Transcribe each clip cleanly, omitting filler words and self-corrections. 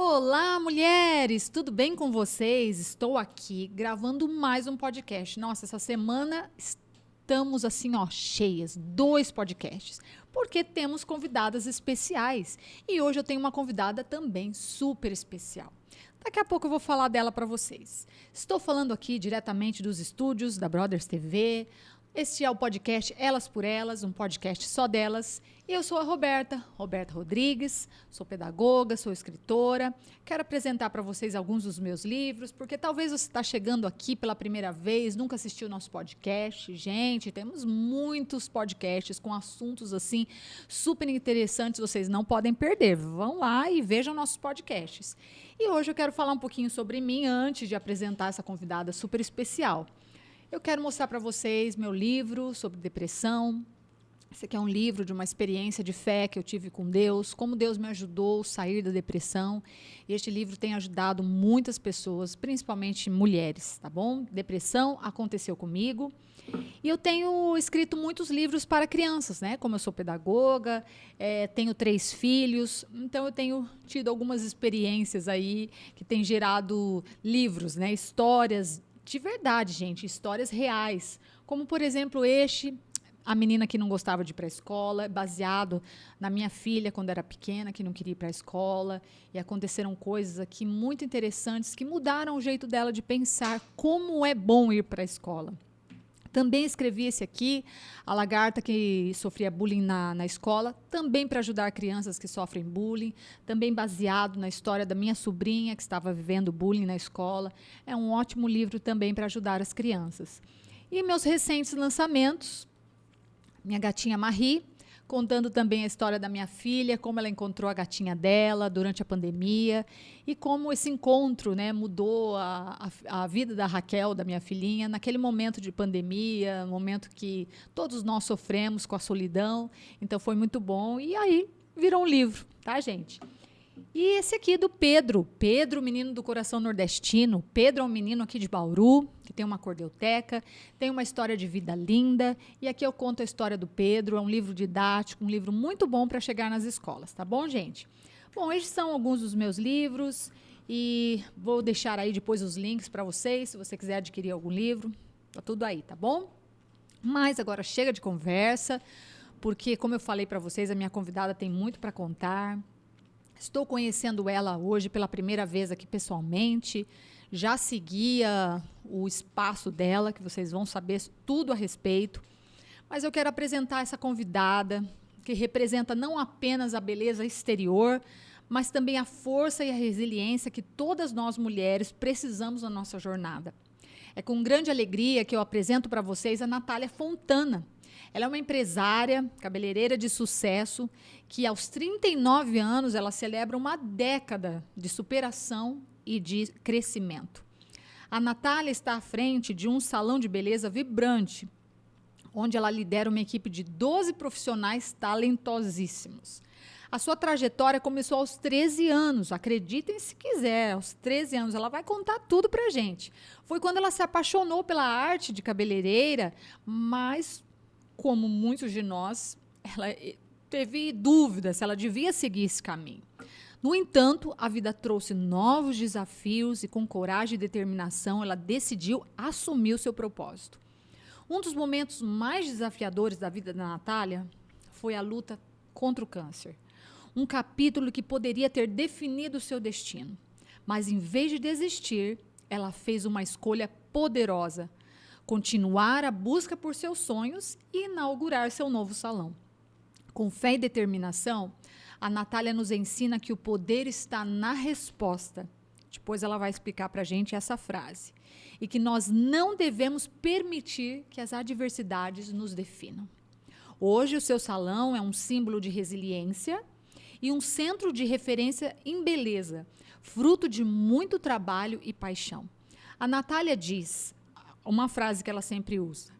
Olá, mulheres! Tudo bem com vocês? Estou aqui gravando mais um podcast. Nossa, essa semana estamos assim, ó, cheias, 2 podcasts, porque temos convidadas especiais. E hoje eu tenho uma convidada também super especial. Daqui a pouco eu vou falar dela para vocês. Estou falando aqui diretamente dos estúdios da Brothers TV. Este é o podcast Elas por Elas, um podcast só delas. E eu sou a Roberta Rodrigues, sou pedagoga, sou escritora. Quero apresentar para vocês alguns dos meus livros, porque talvez você está chegando aqui pela primeira vez, nunca assistiu o nosso podcast. Gente, temos muitos podcasts com assuntos assim super interessantes, vocês não podem perder. Vão lá e vejam nossos podcasts. E hoje eu quero falar um pouquinho sobre mim antes de apresentar essa convidada super especial. Eu quero mostrar para vocês meu livro sobre depressão. Esse aqui é um livro de uma experiência de fé que eu tive com Deus, como Deus me ajudou a sair da depressão. E este livro tem ajudado muitas pessoas, principalmente mulheres, tá bom? Depressão aconteceu comigo. E eu tenho escrito muitos livros para crianças, né? Como eu sou pedagoga, tenho 3 filhos, então eu tenho tido algumas experiências aí que têm gerado livros, né? Histórias de verdade, gente, histórias reais. Como, por exemplo, A Menina que Não Gostava de Ir para a Escola, baseado na minha filha quando era pequena, que não queria ir para a escola. E aconteceram coisas aqui muito interessantes que mudaram o jeito dela de pensar como é bom ir para a escola. Também escrevi esse aqui, A Lagarta que Sofria Bullying na Escola, também para ajudar crianças que sofrem bullying, também baseado na história da minha sobrinha que estava vivendo bullying na escola. É um ótimo livro também para ajudar as crianças. E meus recentes lançamentos, minha gatinha Marie, contando também a história da minha filha, como ela encontrou a gatinha dela durante a pandemia e como esse encontro, né, mudou a vida da Raquel, da minha filhinha, naquele momento de pandemia, momento que todos nós sofremos com a solidão. Então foi muito bom e aí virou um livro, tá, gente? E esse aqui do Pedro, menino do coração nordestino. Pedro é um menino aqui de Bauru, que tem uma cordeuteca, tem uma história de vida linda. E aqui eu conto a história do Pedro, é um livro didático, um livro muito bom para chegar nas escolas, tá bom, gente? Bom, esses são alguns dos meus livros e vou deixar aí depois os links para vocês, se você quiser adquirir algum livro, tá tudo aí, tá bom? Mas agora chega de conversa, porque como eu falei para vocês, a minha convidada tem muito para contar. Estou conhecendo ela hoje pela primeira vez aqui pessoalmente. Já seguia o espaço dela, que vocês vão saber tudo a respeito. Mas eu quero apresentar essa convidada, que representa não apenas a beleza exterior, mas também a força e a resiliência que todas nós mulheres precisamos na nossa jornada. É com grande alegria que eu apresento para vocês a Natália Fontana. Ela é uma empresária, cabeleireira de sucesso, que aos 39 anos ela celebra uma década de superação e de crescimento. A Natália está à frente de um salão de beleza vibrante, onde ela lidera uma equipe de 12 profissionais talentosíssimos. A sua trajetória começou aos 13 anos, acreditem se quiser, aos 13 anos, ela vai contar tudo pra gente. Foi quando ela se apaixonou pela arte de cabeleireira, mas como muitos de nós, ela teve dúvidas se ela devia seguir esse caminho. No entanto, a vida trouxe novos desafios e com coragem e determinação, ela decidiu assumir o seu propósito. Um dos momentos mais desafiadores da vida da Natália foi a luta contra o câncer. Um capítulo que poderia ter definido o seu destino. Mas, em vez de desistir, ela fez uma escolha poderosa: continuar a busca por seus sonhos e inaugurar seu novo salão. Com fé e determinação, a Natália nos ensina que o poder está na resposta. Depois ela vai explicar para a gente essa frase. E que nós não devemos permitir que as adversidades nos definam. Hoje, o seu salão é um símbolo de resiliência e um centro de referência em beleza, fruto de muito trabalho e paixão. A Natália diz uma frase que ela sempre usa: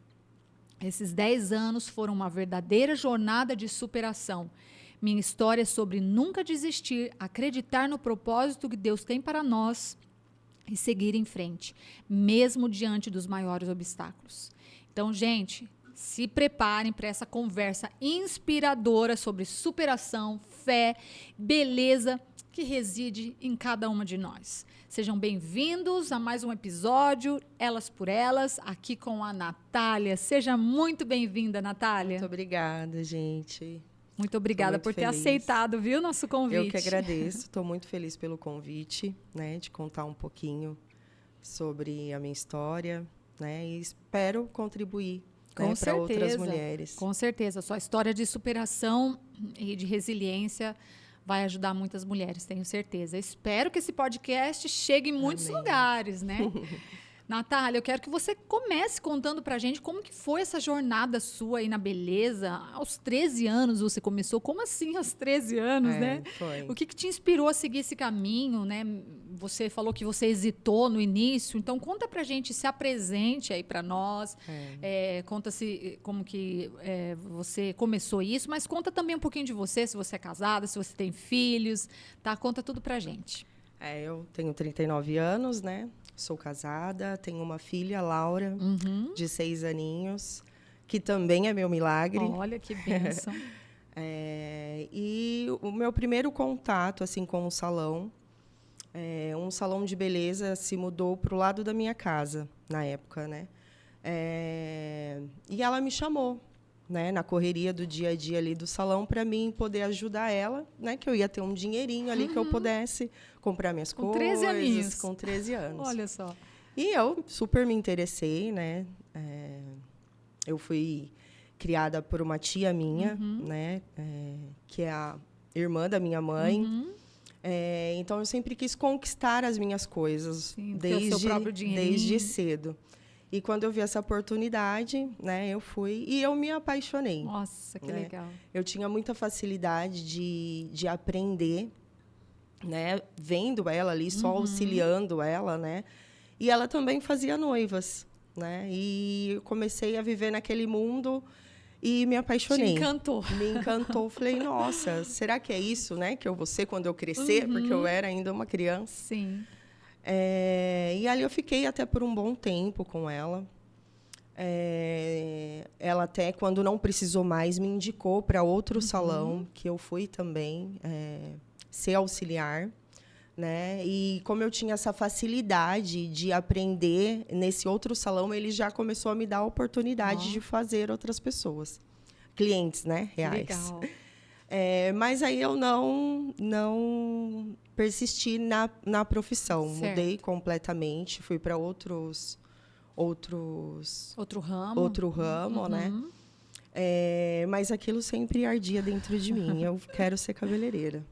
esses 10 anos foram uma verdadeira jornada de superação. Minha história é sobre nunca desistir, acreditar no propósito que Deus tem para nós e seguir em frente, mesmo diante dos maiores obstáculos. Então, gente, se preparem para essa conversa inspiradora sobre superação, fé, beleza que reside em cada uma de nós. Sejam bem-vindos a mais um episódio, Elas por Elas, aqui com a Natália. Seja muito bem-vinda, Natália. Muito obrigada, gente. Muito obrigada por ter aceitado, viu, nosso convite. Eu que agradeço, estou muito feliz pelo convite, né, de contar um pouquinho sobre a minha história, né, e espero contribuir para outras mulheres. Com certeza, sua história de superação e de resiliência vai ajudar muitas mulheres, tenho certeza. Espero que esse podcast chegue em muitos lugares, né? Natália, eu quero que você comece contando pra gente como que foi essa jornada sua aí na beleza. Aos 13 anos você começou. Como assim aos 13 anos, né? Foi. O que te inspirou a seguir esse caminho, né? Você falou que você hesitou no início. Então, conta pra gente, se apresente aí pra nós. Conta-se como que você começou isso. Mas conta também um pouquinho de você, se você é casada, se você tem filhos. Tá? Conta tudo pra gente. Eu tenho 39 anos, né? Sou casada, tenho uma filha, Laura, de 6 aninhos, que também é meu milagre. Olha que bênção. E o meu primeiro contato assim, com o salão, um salão de beleza se mudou para o lado da minha casa, na época, né? E ela me chamou, né, na correria do dia a dia ali do salão, para mim poder ajudar ela, né, que eu ia ter um dinheirinho ali que eu pudesse comprar minhas coisas. 13 aninhos. Com 13 anos. Olha só. E eu super me interessei, né? Eu fui criada por uma tia minha, né, que é a irmã da minha mãe. Então eu sempre quis conquistar as minhas coisas. Sim, desde o seu próprio dinheirinho. Desde cedo. E quando eu vi essa oportunidade, né, eu fui e eu me apaixonei. Nossa, que né? legal. Eu tinha muita facilidade de aprender, né, vendo ela ali, só auxiliando ela, né? E ela também fazia noivas, né? E eu comecei a viver naquele mundo e me apaixonei. Te encantou. Me encantou. Falei, nossa, será que é isso, né, que eu vou ser quando eu crescer? Porque eu era ainda uma criança. Sim. E ali eu fiquei até por um bom tempo com ela. Ela até, quando não precisou mais, me indicou para outro salão, que eu fui também ser auxiliar. Né? E como eu tinha essa facilidade de aprender nesse outro salão, ele já começou a me dar a oportunidade de fazer outras pessoas. Clientes, né? Reais. Legal. Mas aí eu não persisti na profissão. Certo. Mudei completamente, fui para outro ramo, né? Mas aquilo sempre ardia dentro de mim. Eu quero ser cabeleireira.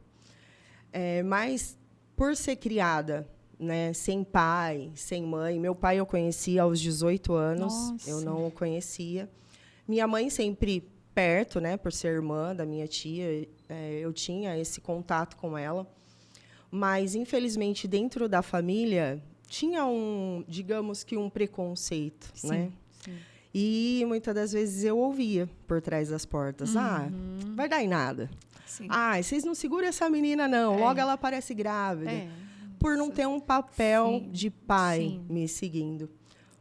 Mas por ser criada, né, sem pai, sem mãe, meu pai eu conheci aos 18 anos. Nossa. Eu não o conhecia. Minha mãe sempre perto, né, por ser irmã da minha tia, eu tinha esse contato com ela. Mas, infelizmente, dentro da família, tinha digamos que um preconceito, Sim, né? sim. E, muitas das vezes, eu ouvia por trás das portas. Vai dar em nada. Sim. Vocês não seguram essa menina, não. Logo ela parece grávida. Por não ter um papel de pai me seguindo.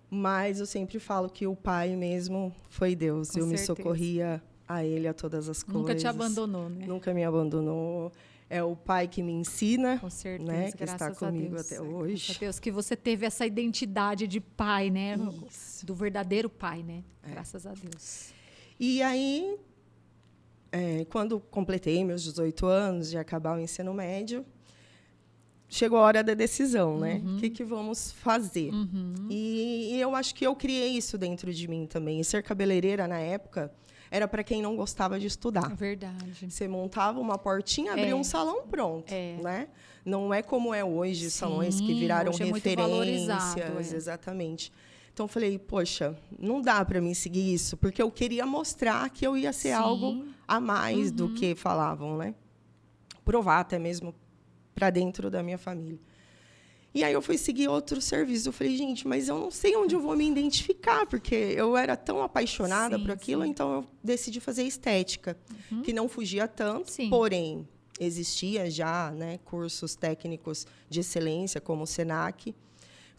Mas eu sempre falo que o pai mesmo foi Deus. Com eu certeza. me socorria a ele a todas as coisas. Nunca te abandonou, né? Nunca me abandonou. É o pai que me ensina, Com certeza, né, que graças está comigo a Deus. até hoje. Graças a Deus que você teve essa identidade de pai, né? Isso. Do verdadeiro pai, né? Graças a Deus. E aí, quando completei meus 18 anos de acabar o ensino médio, chegou a hora da decisão, né? O que vamos fazer? E eu acho que eu criei isso dentro de mim também. E ser cabeleireira, na época, era para quem não gostava de estudar. Verdade. Você montava uma portinha, abria um salão, pronto. Né? Não é como é hoje, salões que viraram hoje é muito referências. valorizado, Exatamente. Então, eu falei, poxa, não dá para mim seguir isso, porque eu queria mostrar que eu ia ser algo a mais do que falavam, né? Provar até mesmo para dentro da minha família. E aí eu fui seguir outro serviço. Eu falei, gente, mas eu não sei onde eu vou me identificar, porque eu era tão apaixonada por aquilo, então eu decidi fazer estética, que não fugia tanto, porém existia já, né, cursos técnicos de excelência, como o Senac.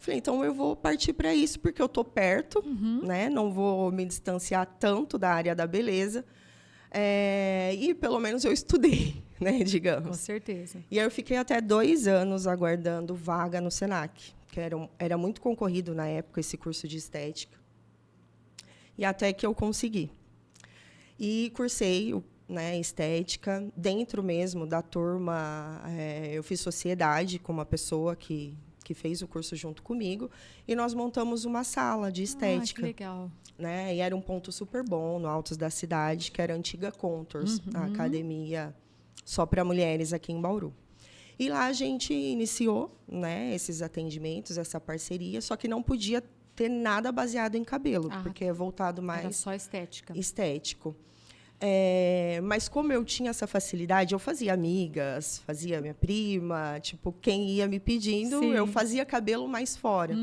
Falei, então eu vou partir para isso, porque eu estou perto, né, não vou me distanciar tanto da área da beleza, e pelo menos eu estudei. né, Com digamos. certeza. E aí eu fiquei até 2 anos aguardando vaga no Senac, que era muito concorrido na época esse curso de estética. E até que eu consegui. E cursei, né, estética. Dentro mesmo da turma, eu fiz sociedade com uma pessoa que fez o curso junto comigo. E nós montamos uma sala de estética. Que legal. Né? E era um ponto super bom, no Altos da cidade, que era a antiga Contours, a academia só para mulheres aqui em Bauru. E lá a gente iniciou, né, esses atendimentos, essa parceria, só que não podia ter nada baseado em cabelo, porque é voltado mais... Era só estética. Estético. Mas como eu tinha essa facilidade, eu fazia amigas, fazia minha prima, tipo, quem ia me pedindo, Sim. eu fazia cabelo mais fora.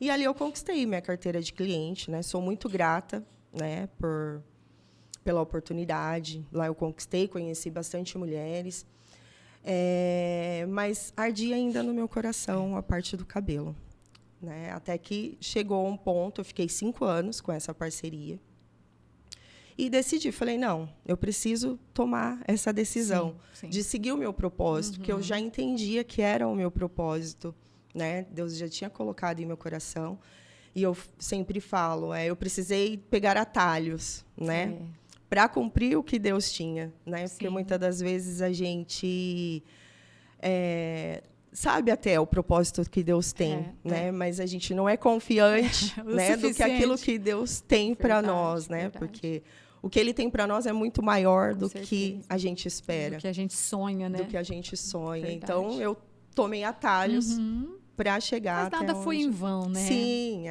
E ali eu conquistei minha carteira de cliente, né? Sou muito grata, né, pela oportunidade. Lá eu conquistei, conheci bastante mulheres. Mas ardia ainda no meu coração a parte do cabelo, né? Até que chegou um ponto, eu fiquei 5 anos com essa parceria. E decidi, falei, não, eu preciso tomar essa decisão de seguir o meu propósito, que eu já entendia que era o meu propósito, né? Deus já tinha colocado em meu coração. E eu sempre falo, eu precisei pegar atalhos, né? Para cumprir o que Deus tinha, né? Porque muitas das vezes a gente sabe até o propósito que Deus tem, né? Mas a gente não é confiante, né, do que aquilo que Deus tem para nós, né? Verdade. Porque o que Ele tem para nós é muito maior do que a gente espera. Do que a gente sonha, né? Do que a gente sonha. Verdade. Então, eu tomei atalhos para chegar até onde... Mas nada foi em vão, né? Sim,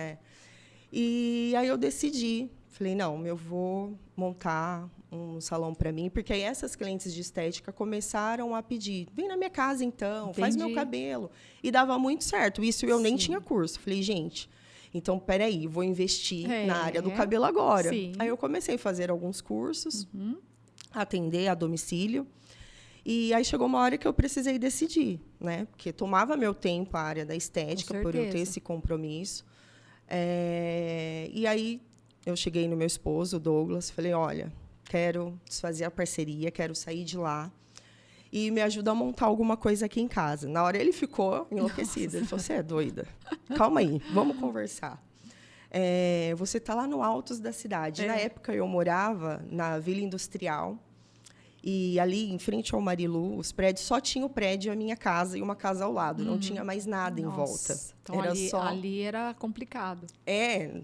E aí eu decidi. Falei, não, eu vou montar um salão para mim, porque aí essas clientes de estética começaram a pedir, vem na minha casa então, faz meu cabelo. E dava muito certo. Isso eu nem tinha curso. Falei, gente, então, peraí, vou investir na área do cabelo agora. Sim. Aí eu comecei a fazer alguns cursos, atender a domicílio. E aí chegou uma hora que eu precisei decidir, né? Porque tomava meu tempo a área da estética, por eu ter esse compromisso. E aí eu cheguei no meu esposo, o Douglas, falei, olha, quero desfazer a parceria, quero sair de lá e me ajuda a montar alguma coisa aqui em casa. Na hora ele ficou enlouquecido. Ele falou, você é doida? Calma aí, vamos conversar. Você está lá no Altos da cidade. Na época, eu morava na Vila Industrial. E ali, em frente ao Marilu, os prédios, só tinha o prédio, a minha casa e uma casa ao lado. Não tinha mais nada em volta. Então, ali era complicado.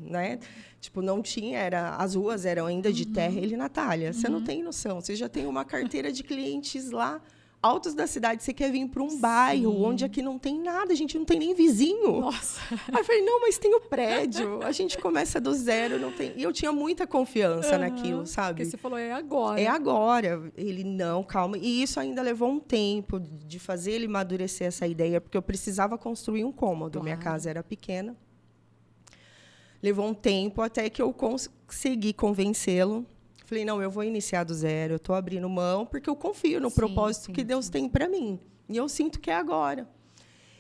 Né? Tipo, não tinha, as ruas eram ainda de terra. Ele, Natália, você não tem noção. Você já tem uma carteira de clientes lá, Altos da cidade, você quer vir para um bairro onde aqui não tem nada, a gente não tem nem vizinho. Nossa. Aí eu falei, não, mas tem o prédio, a gente começa do zero, não tem... E eu tinha muita confiança naquilo, sabe? Porque você falou, é agora. É agora. Ele, não, calma. E isso ainda levou um tempo de fazer ele amadurecer essa ideia, porque eu precisava construir um cômodo. Minha casa era pequena. Levou um tempo até que eu consegui convencê-lo. Falei, não, eu vou iniciar do zero, eu estou abrindo mão, porque eu confio no propósito que Deus tem para mim. E eu sinto que é agora.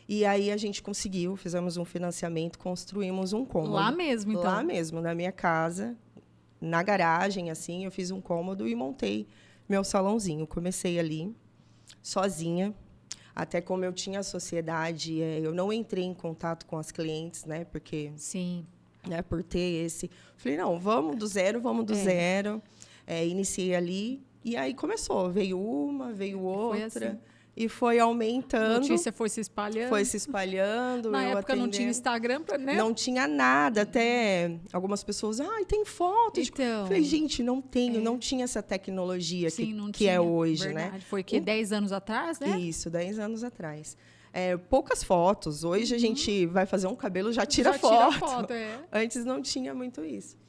E aí a gente conseguiu, fizemos um financiamento, construímos um cômodo. Lá mesmo, então? Lá mesmo, na minha casa, na garagem, assim, eu fiz um cômodo e montei meu salãozinho. Comecei ali, sozinha. Até como eu tinha a sociedade, eu não entrei em contato com as clientes, né? Porque... Sim. Né, por ter esse... Falei, não, vamos do zero. Zero. Iniciei ali, e aí começou. Veio uma, veio outra, foi assim. E foi aumentando. A notícia foi se espalhando. Foi se espalhando. Na época atendendo. Não tinha Instagram, né? Não tinha nada. Até algumas pessoas, tem foto. Então, falei, gente, não tenho. Não tinha essa tecnologia que é hoje, verdade. Né? Foi que 10 anos atrás, né? Isso, 10 anos atrás. Poucas fotos. Hoje a gente vai fazer um cabelo, já tira foto. Antes não tinha muito isso.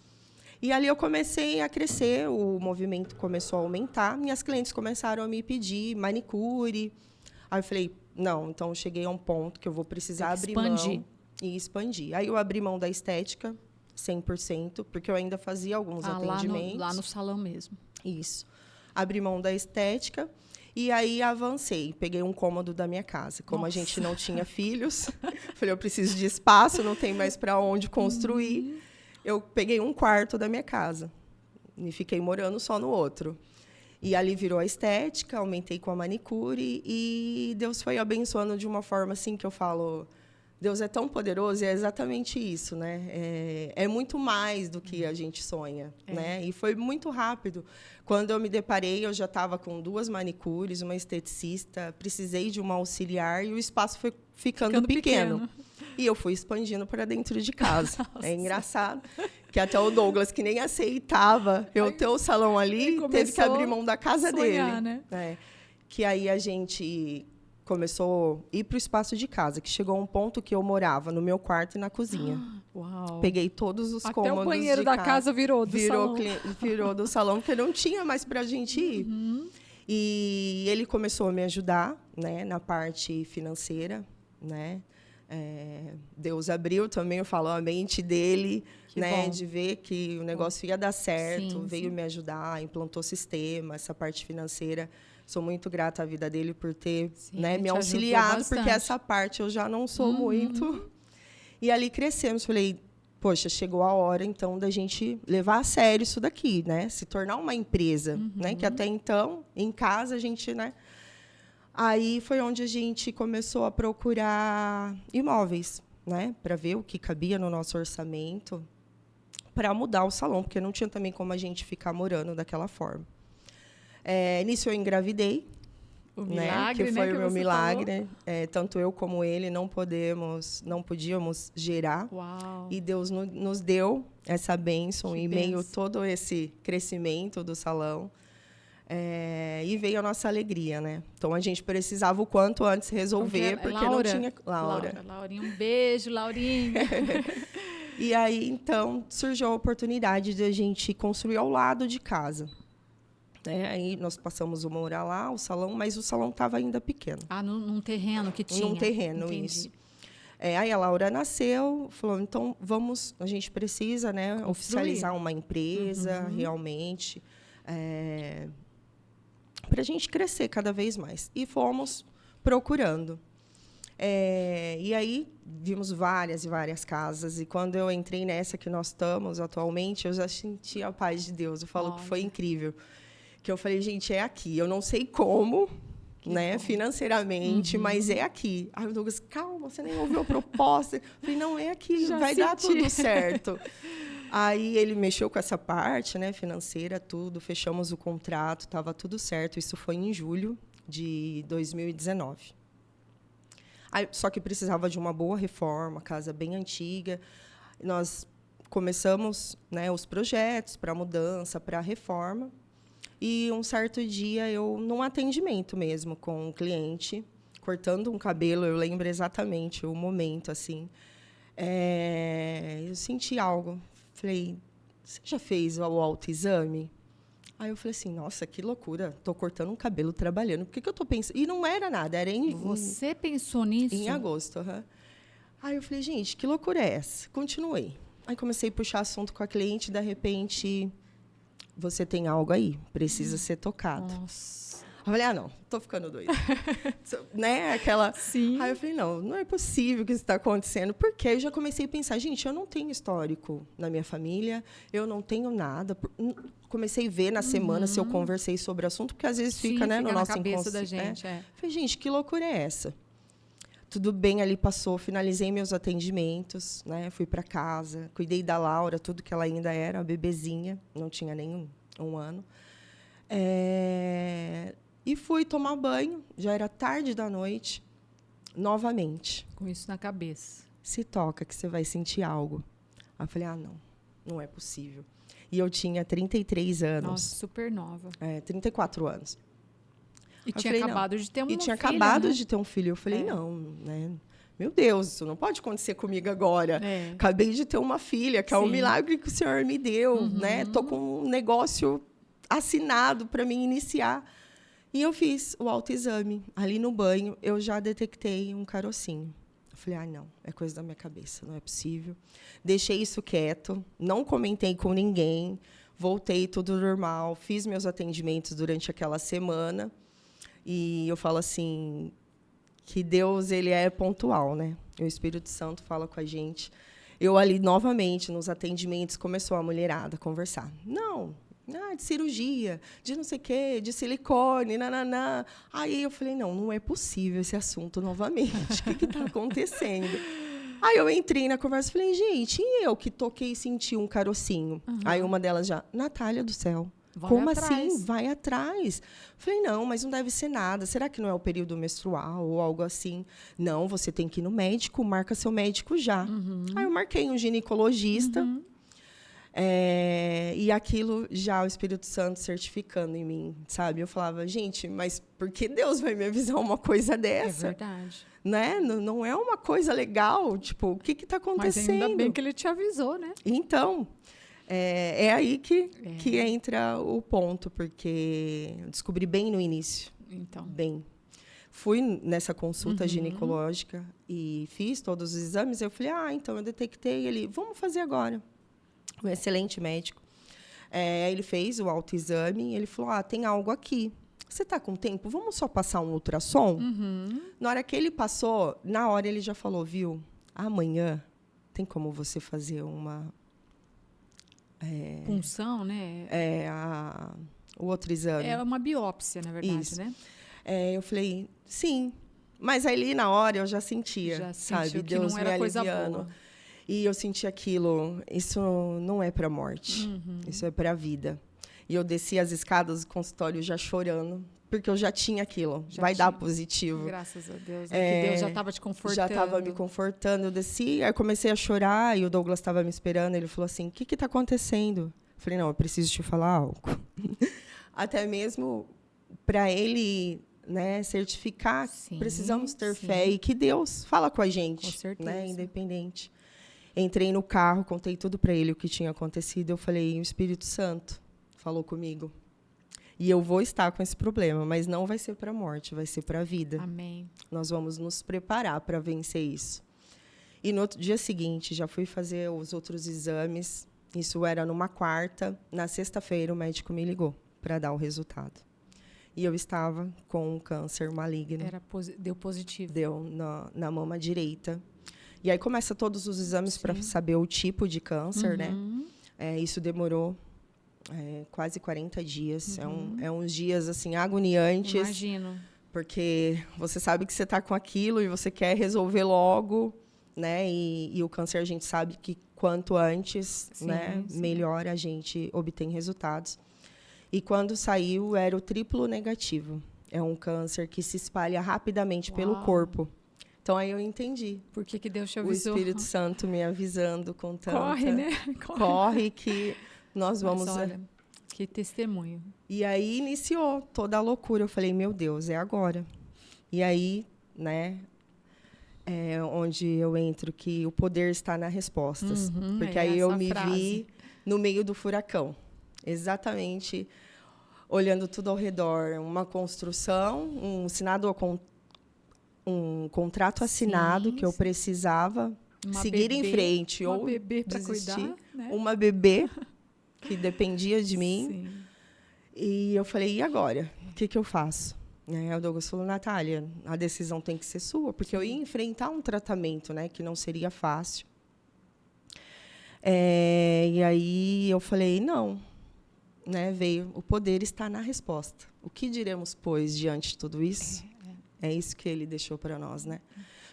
E ali eu comecei a crescer, o movimento começou a aumentar, minhas clientes começaram a me pedir manicure. Aí eu falei, não, então eu cheguei a um ponto que eu vou precisar abrir mão e expandir. Aí eu abri mão da estética, 100%, porque eu ainda fazia alguns atendimentos. Lá no salão mesmo. Isso. Abri mão da estética. E aí avancei, peguei um cômodo da minha casa. Como a gente não tinha filhos, falei, eu preciso de espaço, não tem mais para onde construir. Eu peguei um quarto da minha casa e fiquei morando só no outro. E ali virou a estética, aumentei com a manicure e Deus foi abençoando de uma forma assim que eu falo, Deus é tão poderoso e é exatamente isso, né? É muito mais do que a gente sonha, né? E foi muito rápido. Quando eu me deparei, eu já estava com 2 manicures, uma esteticista, precisei de uma auxiliar e o espaço foi ficando pequeno. E eu fui expandindo para dentro de casa. É engraçado que até o Douglas, que nem aceitava eu ter o salão ali, teve que abrir mão da casa dele. Né? Que aí a gente começou a ir para o espaço de casa, que chegou a um ponto que eu morava no meu quarto e na cozinha. Uau. Peguei todos os cômodos até o banheiro da casa virou do salão. Virou do salão, porque não tinha mais para a gente ir. E ele começou a me ajudar, né, na parte financeira, né? Deus abriu também, eu falo, a mente dele, né, de ver que o negócio ia dar certo, veio me ajudar, implantou sistema, essa parte financeira. Sou muito grata à vida dele por ter, né, me auxiliado, porque essa parte eu já não sou muito. E ali crescemos. Falei, poxa, chegou a hora, então, da gente levar a sério isso daqui, né? Se tornar uma empresa, né? Que até então, em casa, a gente, né? Aí foi onde a gente começou a procurar imóveis, né? Para ver o que cabia no nosso orçamento, para mudar o salão, porque não tinha também como a gente ficar morando daquela forma. Nisso eu engravidei, o milagre, que foi né, o meu milagre. Tanto eu como ele não podíamos gerar. Uau. E Deus nos deu essa bênção em meio a todo esse crescimento do salão. E veio a nossa alegria, né? Então, a gente precisava o quanto antes resolver, porque não tinha... Laurinha, um beijo, Laurinha. E aí, então, surgiu a oportunidade de a gente construir ao lado de casa. Aí nós passamos a morar lá, o salão, mas o salão estava ainda pequeno. Num terreno que tinha? Num terreno, entendi. Isso. Aí a Laura nasceu, falou, então, a gente precisa, né, oficializar uma empresa, realmente, para a gente crescer cada vez mais. E fomos procurando. E aí, vimos várias e várias casas. E quando eu entrei nessa que nós estamos atualmente, eu já senti a paz de Deus. Eu falo que foi incrível. Que eu falei, gente, é aqui. Eu não sei como, né, financeiramente, mas é aqui. Aí o Douglas, calma, você nem ouviu a proposta. Eu falei, não, é aqui, vai dar tudo certo. Aí ele mexeu com essa parte, né, financeira, tudo, fechamos o contrato, estava tudo certo. Isso foi em julho de 2019. Aí, só que precisava de uma boa reforma, casa bem antiga. Nós começamos, né, os projetos para mudança, para reforma. E um certo dia, eu, num atendimento mesmo com um cliente, cortando um cabelo, eu lembro exatamente o momento, assim, eu senti algo. Falei, você já fez o autoexame? Aí eu falei assim, nossa, que loucura, estou cortando um cabelo trabalhando, por que eu estou pensando? E não era nada, era em... Você pensou nisso? Em agosto, Aí eu falei, gente, que loucura é essa? Continuei. Aí comecei a puxar assunto com a cliente, de repente... Você tem algo aí, precisa ser tocado. Nossa. Eu falei, não, tô ficando doida. Né? Aquela... Sim. Aí eu falei, não é possível que isso está acontecendo. Porque eu já comecei a pensar, gente, eu não tenho histórico na minha família, eu não tenho nada. Comecei a ver na semana se eu conversei sobre o assunto, porque às vezes fica, né, no nosso cabeça da gente. Falei, gente, que loucura é essa? Tudo bem, ali passou, finalizei meus atendimentos, né? Fui para casa, cuidei da Laura, tudo que ela ainda era, bebezinha, não tinha nem um ano. E fui tomar banho, já era tarde da noite, novamente. Com isso na cabeça. Se toca que você vai sentir algo. Aí eu falei, não é possível. E eu tinha 33 anos. Nossa, super nova. 34 anos. E tinha acabado de ter um filho, tinha acabado de ter um filho. Eu falei, não, né? Meu Deus, isso não pode acontecer comigo agora. Acabei de ter uma filha, que é um milagre que o Senhor me deu, né? Tô com um negócio assinado para mim iniciar. E eu fiz o autoexame. Ali no banho, eu já detectei um carocinho. Eu falei, não, é coisa da minha cabeça, não é possível. Deixei isso quieto, não comentei com ninguém, voltei tudo normal, fiz meus atendimentos durante aquela semana. E eu falo assim, que Deus, ele é pontual, né? O Espírito Santo fala com a gente. Eu ali, novamente, nos atendimentos, começou a mulherada a conversar. Não, de cirurgia, de não sei o quê, de silicone, nananã. Aí eu falei, não é possível esse assunto novamente. O que está acontecendo? Aí eu entrei na conversa e falei, gente, e eu que toquei e senti um carocinho? Aí uma delas já, Natália do céu, como assim? Vai atrás. Falei, não, mas não deve ser nada. Será que não é o período menstrual ou algo assim? Não, você tem que ir no médico, marca seu médico já. Aí eu marquei um ginecologista. E aquilo já o Espírito Santo certificando em mim, sabe? Eu falava, gente, mas por que Deus vai me avisar uma coisa dessa? É verdade. Né? Não é uma coisa legal. Tipo, o que está acontecendo? Mas ainda bem que ele te avisou, né? Então, é aí que entra o ponto, porque eu descobri bem no início. Então. Bem. Fui nessa consulta ginecológica e fiz todos os exames. Eu falei, então eu detectei. Ele, vamos fazer agora. Um excelente médico. Ele fez o autoexame e ele falou, tem algo aqui. Você está com tempo? Vamos só passar um ultrassom? Na hora que ele passou, na hora ele já falou, viu? Amanhã tem como você fazer uma... punção, né? O outro exame. É uma biópsia, na verdade, Isso. né? Eu falei, sim. Mas ali, na hora, eu já sentia, sabe? Que Deus não era me coisa aliviando. boa. E eu senti aquilo, isso não é para a morte, isso é para a vida. E eu desci as escadas do consultório já chorando, porque eu já tinha aquilo, vai dar positivo. Graças a Deus, né? Que Deus já estava te confortando. Já estava me confortando, eu desci, aí comecei a chorar, e o Douglas estava me esperando, ele falou assim, o que está acontecendo? Eu falei, não, eu preciso te falar algo. Até mesmo para ele... né, certificar, precisamos ter fé e que Deus fala com a gente, com certeza. Né, independente. Entrei no carro, contei tudo para ele o que tinha acontecido. Eu falei, o Espírito Santo falou comigo. E eu vou estar com esse problema, mas não vai ser para a morte, vai ser para a vida. Amém. Nós vamos nos preparar para vencer isso. E no outro dia seguinte, já fui fazer os outros exames. Isso era numa quarta. Na sexta-feira, o médico me ligou para dar o resultado. E eu estava com um câncer maligno. Deu positivo. Deu na mama direita. E aí começa todos os exames para saber o tipo de câncer, né? Isso demorou quase 40 dias. É uns dias, assim, agoniantes. Imagino. Porque você sabe que você está com aquilo e você quer resolver logo, né? E o câncer, a gente sabe que quanto antes, né? Melhor a gente obtém resultados. E quando saiu, era o triplo negativo. É um câncer que se espalha rapidamente pelo corpo. Então, aí eu entendi. Por que Deus te avisou? O Espírito Santo me avisando com tanta... Corre, né? Corre que nós vamos... Mas olha, que testemunho. E aí iniciou toda a loucura. Eu falei, meu Deus, é agora. E aí, né... É onde eu entro que o poder está nas respostas. Porque aí eu me vi no meio do furacão. Exatamente, olhando tudo ao redor, uma construção, um contrato assinado que eu precisava seguir em frente ou bebê para desistir, cuidar, né? Uma bebê que dependia de mim. Sim. E eu falei, e agora? O que eu faço? O Douglas falou, Natália, a decisão tem que ser sua, porque eu ia enfrentar um tratamento, né, que não seria fácil. E aí eu falei, não. Né, veio, o poder está na resposta. O que diremos, pois, diante de tudo isso? É isso que ele deixou para nós, né?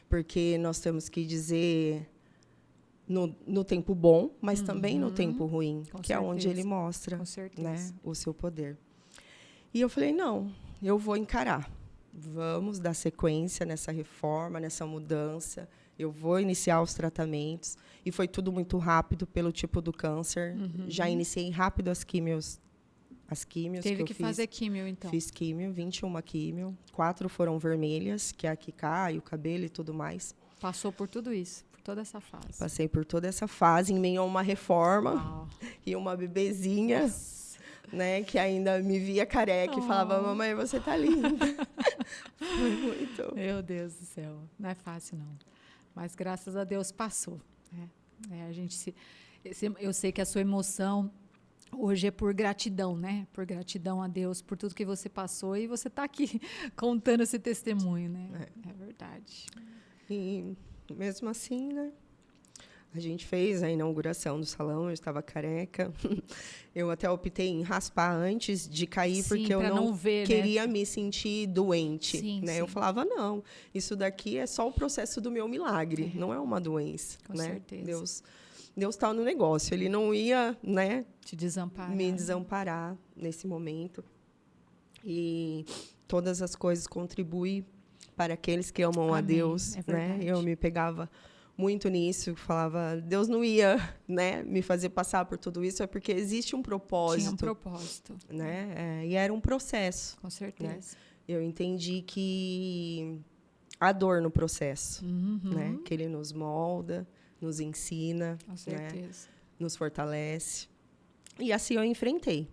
Porque nós temos que dizer no tempo bom, mas também no tempo ruim, que é onde ele mostra, né, o seu poder. E eu falei, não, eu vou encarar. Vamos dar sequência nessa reforma, nessa mudança. Eu vou iniciar os tratamentos. E foi tudo muito rápido pelo tipo do câncer. Já iniciei rápido as químios que eu fiz. Teve que fazer químio, então. Fiz químio, 21 químio. 4 foram vermelhas, que é a que cai, o cabelo e tudo mais. Passou por tudo isso, por toda essa fase. Passei por toda essa fase, em meio a uma reforma. E uma bebezinha, né, que ainda me via careca e falava, mamãe, você tá linda. Foi muito. Meu Deus do céu, não é fácil, não. Mas, graças a Deus, passou. Eu sei que a sua emoção hoje é por gratidão, né? Por gratidão a Deus, por tudo que você passou. E você está aqui contando esse testemunho, né? É verdade. E, mesmo assim, né? A gente fez a inauguração do salão, eu estava careca. Eu até optei em raspar antes de cair, Sim, porque eu pra não ver, queria né? me sentir doente. Sim, Né? sim. Eu falava, não, isso daqui é só o processo do meu milagre, não é uma doença. Com né? certeza. Deus está no negócio, ele não ia, né, Te desamparar. me desamparar nesse momento. E todas as coisas contribuem para aqueles que amam a Amém, Deus. é verdade. Né? Eu me pegava muito nisso, falava, Deus não ia, né, me fazer passar por tudo isso, é porque existe um propósito. Tinha um propósito. Né? E era um processo. Com certeza. Né? Eu entendi que a dor no processo, né? Que ele nos molda, nos ensina, Com certeza. né? Nos fortalece. E assim eu enfrentei.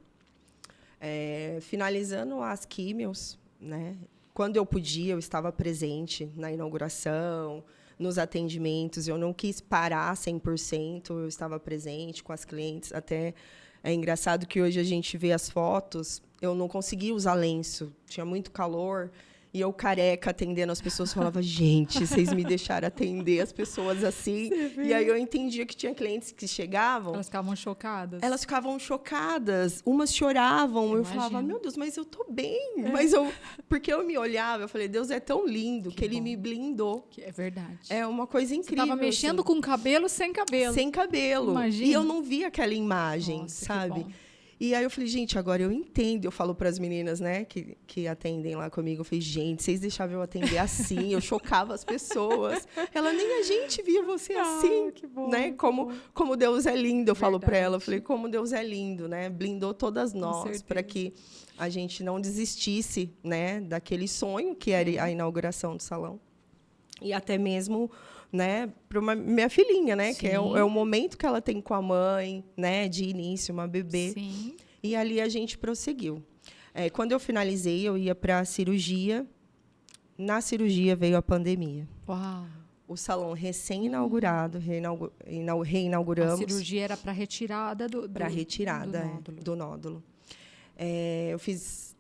Finalizando as químios, né? Quando eu podia, eu estava presente na inauguração, nos atendimentos. Eu não quis parar 100%, eu estava presente com as clientes. Até é engraçado que hoje a gente vê as fotos, eu não conseguia usar lenço, tinha muito calor. E eu, careca, atendendo as pessoas, falava, gente, vocês me deixaram atender as pessoas assim. E aí eu entendia que tinha clientes que chegavam... Elas ficavam chocadas? Elas ficavam chocadas, umas choravam. Eu falava, meu Deus, mas eu tô bem. Porque eu me olhava, eu falei, Deus é tão lindo que ele me blindou. É verdade. É uma coisa incrível. Você estava mexendo assim, com cabelo sem cabelo. Sem cabelo. Imagina. E eu não via aquela imagem, Nossa, sabe? que bom. E aí eu falei, gente, agora eu entendo. Eu falo para as meninas, né, que atendem lá comigo. Eu falei, gente, vocês deixavam eu atender assim. Eu chocava as pessoas. Ela, nem a gente via você assim. Que bom, né? que Como, bom. como Deus é lindo, eu falo para ela. Eu Verdade. falei, como Deus é lindo, né? Blindou todas nós para que a gente não desistisse, né, daquele sonho que era a inauguração do salão. E até mesmo, né, para minha filhinha, né, que é o momento que ela tem com a mãe, né, de início, uma bebê. Sim. E ali a gente prosseguiu. Quando eu finalizei, eu ia para a cirurgia. Na cirurgia veio a pandemia. Uau. O salão recém-inaugurado, reinauguramos. A cirurgia era para retirada Para retirada do nódulo. do nódulo. Eu fiz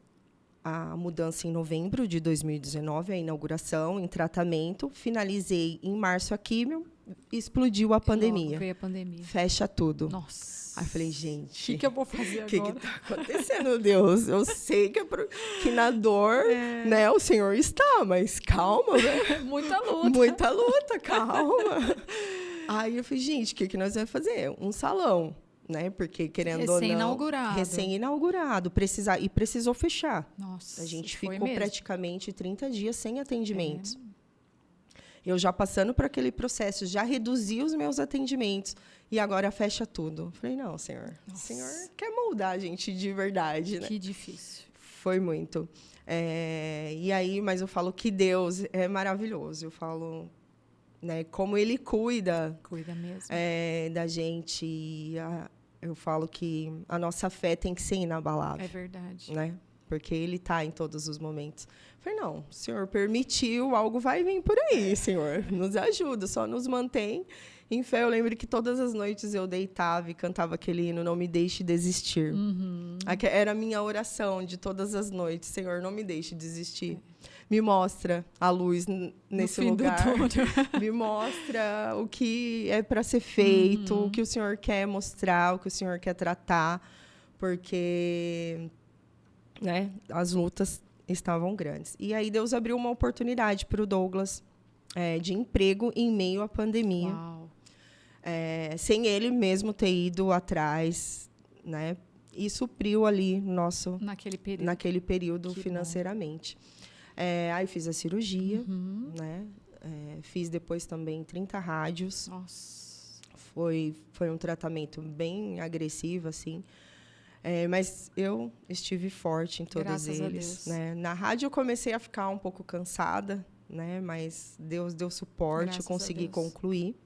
a mudança em novembro de 2019, a inauguração, em tratamento. Finalizei em março a químio, explodiu a pandemia. Logo veio a pandemia. Fecha tudo. Nossa. Aí eu falei, gente... O que eu vou fazer agora? O que está acontecendo, Deus? Eu sei que na dor, né, o Senhor está, mas calma, né? Muita luta. Muita luta, calma. Aí eu falei, gente, o que nós vamos fazer? Um salão. Né? Porque, querendo ou não... Recém-inaugurado. Precisou fechar. Nossa, a gente ficou praticamente 30 dias sem atendimentos. Eu já passando por aquele processo, já reduzi os meus atendimentos. E agora fecha tudo. Falei, não, Senhor. O Senhor quer moldar a gente de verdade. Né? Que difícil. Foi muito. E aí, mas eu falo que Deus é maravilhoso. Eu falo... Né, como Ele cuida mesmo. Da gente. Eu falo que a nossa fé tem que ser inabalável. É verdade. Né? Porque Ele está em todos os momentos. Eu falei, não, o Senhor permitiu, algo vai vir por aí, Senhor. Nos ajuda, só nos mantém em fé. Eu lembro que todas as noites eu deitava e cantava aquele hino, Não Me Deixe Desistir. Era a minha oração de todas as noites. Senhor, não me deixe desistir. Me mostra a luz nesse lugar. Me mostra o que é para ser feito, o que o Senhor quer mostrar, o que o Senhor quer tratar, porque, né, as lutas estavam grandes. E aí Deus abriu uma oportunidade para o Douglas de emprego em meio à pandemia. Uau. Sem ele mesmo ter ido atrás, né, e supriu ali naquele período financeiramente. Aí fiz a cirurgia, né? Fiz depois também 30 rádios. Nossa. Foi um tratamento bem agressivo, assim. Mas eu estive forte em todos eles. Né? Na rádio eu comecei a ficar um pouco cansada, né? Mas Deus deu suporte, eu consegui concluir.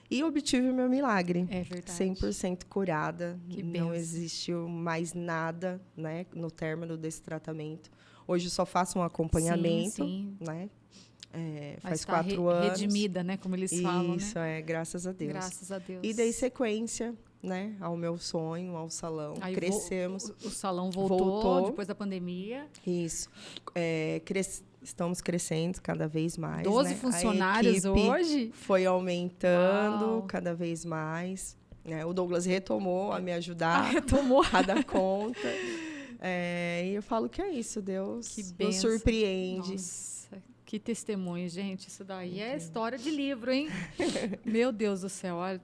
E obtive o meu milagre. É verdade. 100% curada. Que não benção. existiu mais nada, né, no término desse tratamento. Hoje só faço um acompanhamento, né? Faz 4 anos. Redimida, né? Como eles falam, Isso, né? Graças a Deus. Graças a Deus. E dei sequência, né, ao meu sonho, ao salão. Aí crescemos. O salão voltou depois da pandemia. Isso. estamos crescendo cada vez mais. 12 né? funcionários hoje? Foi aumentando Uau. cada vez mais. Né? O Douglas retomou a me ajudar Retomou. a dar conta. E eu falo que é isso, Deus Que nos bênção. surpreende. Nossa, que testemunho, gente. Isso daí é história de livro, hein? Meu Deus do céu, olha.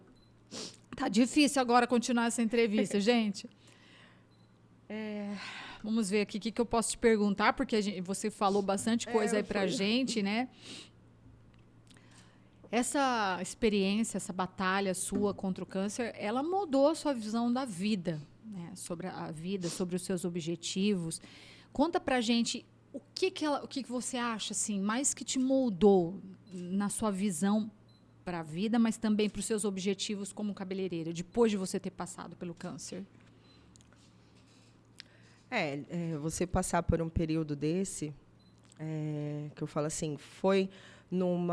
Tá difícil agora continuar essa entrevista, gente. Vamos ver aqui o que eu posso te perguntar, porque você falou bastante coisa aí pra gente, né? Essa experiência, essa batalha sua contra o câncer, ela mudou a sua visão da vida, né? Sobre a vida, sobre os seus objetivos. Conta pra gente o que você acha assim, mais que te moldou na sua visão para a vida, mas também para os seus objetivos como cabeleireira, depois de você ter passado pelo câncer. Você passar por um período desse, que eu falo assim, foi num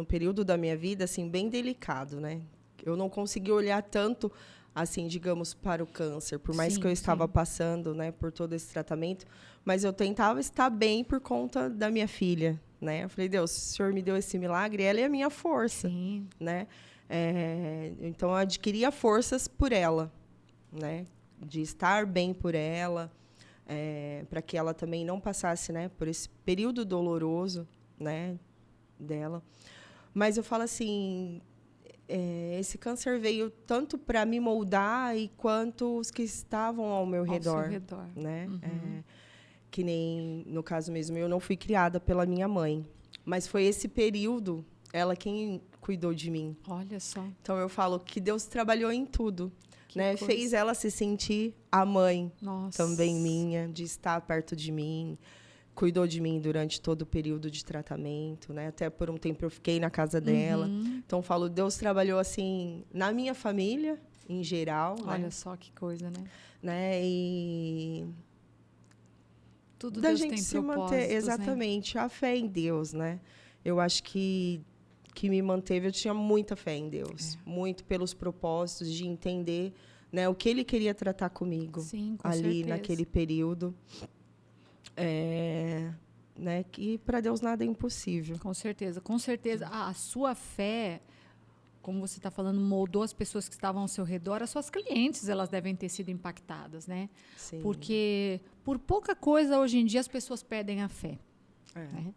período da minha vida assim bem delicado, né? Eu não consegui olhar tanto assim, digamos, para o câncer, por mais que eu estava passando, né, por todo esse tratamento, mas eu tentava estar bem por conta da minha filha, né? Eu falei, Deus, o Senhor me deu esse milagre, ela é a minha força, né? Então eu adquiria forças por ela, né? De estar bem por ela, para que ela também não passasse, né, por esse período doloroso, né, dela. Mas eu falo assim, esse câncer veio tanto para me moldar e quanto os que estavam ao meu redor, né? Uhum. Que nem no caso mesmo, eu não fui criada pela minha mãe, mas foi esse período ela quem cuidou de mim. Olha só. Então eu falo que Deus trabalhou em tudo, né? Coisa. Fez ela se sentir a mãe. Nossa. Também minha, de estar perto de mim. Cuidou de mim durante todo o período de tratamento, né? Até por um tempo eu fiquei na casa dela. Então, eu falo, Deus trabalhou, assim, na minha família, em geral. Olha, né? só que coisa, né? E tudo da Deus gente tem se propósitos, manter, exatamente, né? A fé em Deus, né? Eu acho que me manteve, eu tinha muita fé em Deus. Muito pelos propósitos de entender, né, o que Ele queria tratar comigo. Sim, com ali certeza. naquele período. Né, que para Deus nada é impossível. Com certeza, com certeza. A sua fé, como você está falando, moldou as pessoas que estavam ao seu redor. As suas clientes, elas devem ter sido impactadas, né? Sim. Porque por pouca coisa, hoje em dia, as pessoas perdem a fé. Né?